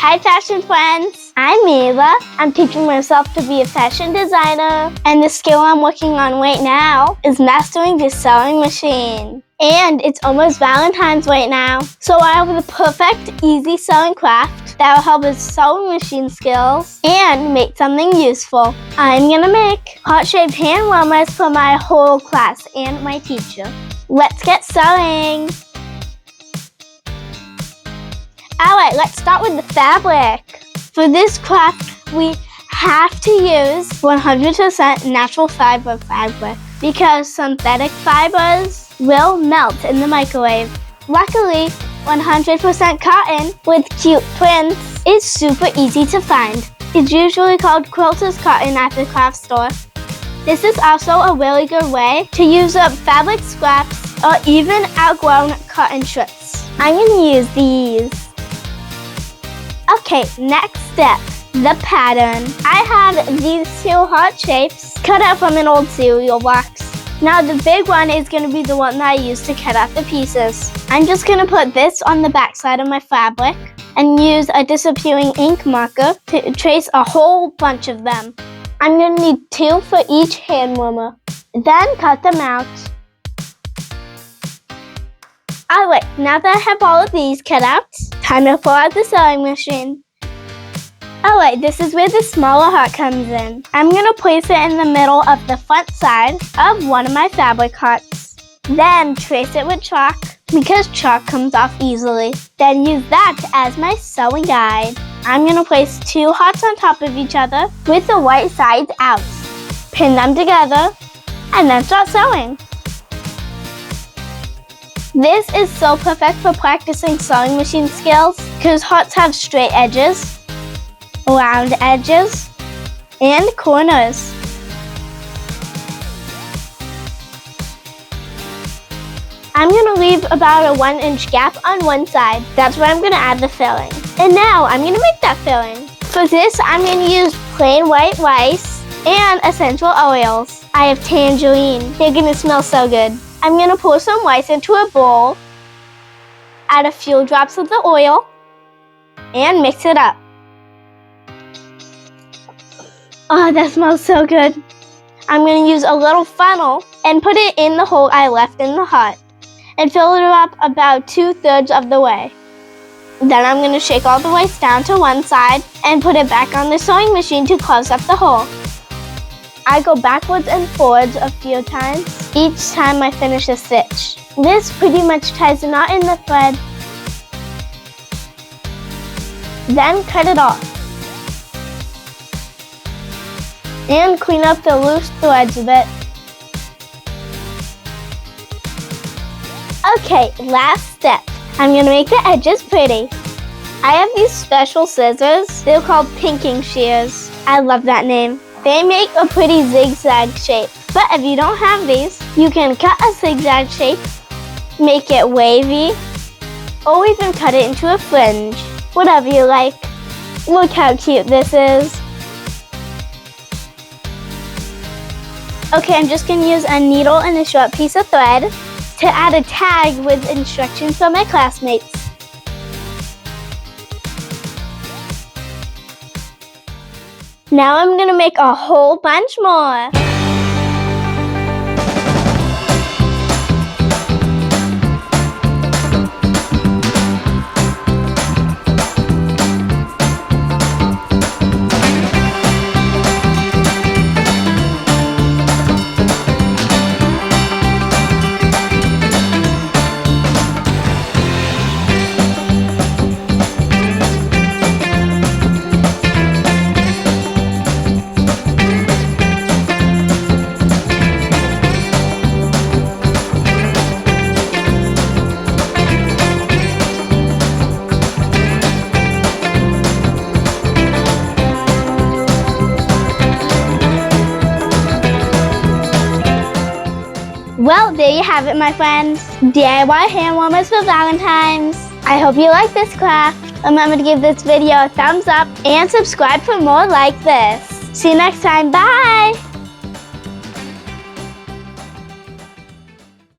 Hi fashion friends, I'm Mila. I'm teaching myself to be a fashion designer, and the skill I'm working on right now is mastering the sewing machine. And it's almost Valentine's right now, so I have the perfect easy sewing craft that will help with sewing machine skills and make something useful. I'm gonna make heart-shaped hand warmers for my whole class and my teacher. Let's get sewing! Alright, let's start with the fabric. For this craft, we have to use 100% natural fiber fabric because synthetic fibers will melt in the microwave. Luckily, 100% cotton with cute prints is super easy to find. It's usually called quilter's cotton at the craft store. This is also a really good way to use up fabric scraps or even outgrown cotton strips. I'm going to use these. Okay, next step, the pattern. I have these two heart shapes cut out from an old cereal box. Now the big one is going to be the one that I use to cut out the pieces. I'm just going to put this on the back side of my fabric and use a disappearing ink marker to trace a whole bunch of them. I'm going to need 2 for each hand warmer. Then cut them out. Alright, now that I have all of these cut out, time to pull out the sewing machine. Alright, this is where the smaller heart comes in. I'm going to place it in the middle of the front side of one of my fabric hearts. Then trace it with chalk because chalk comes off easily. Then use that as my sewing guide. I'm going to place 2 hearts on top of each other with the white sides out. Pin them together and then start sewing. This is so perfect for practicing sewing machine skills because hearts have straight edges, round edges, and corners. I'm going to leave about a 1-inch gap on one side. That's where I'm going to add the filling. And now I'm going to make that filling. For this, I'm going to use plain white rice and essential oils. I have tangerine. They're going to smell so good. I'm going to pour some rice into a bowl, add a few drops of the oil, and mix it up. Oh, that smells so good. I'm going to use a little funnel and put it in the hole I left in the heart and fill it up about 2/3 of the way. Then I'm going to shake all the rice down to one side and put it back on the sewing machine to close up the hole. I go backwards and forwards a few times each time I finish a stitch. This pretty much ties the knot in the thread. Then cut it off. And clean up the loose threads a bit. Okay, last step. I'm going to make the edges pretty. I have these special scissors. They're called pinking shears. I love that name. They make a pretty zigzag shape. But if you don't have these, you can cut a zigzag shape, make it wavy, or even cut it into a fringe. Whatever you like. Look how cute this is. Okay, I'm just going to use a needle and a short piece of thread to add a tag with instructions for my classmates. Now I'm going to make a whole bunch more. Well, there you have it, my friends. DIY hand warmers for Valentine's. I hope you like this craft. Remember to give this video a thumbs up and subscribe for more like this. See you next time. Bye!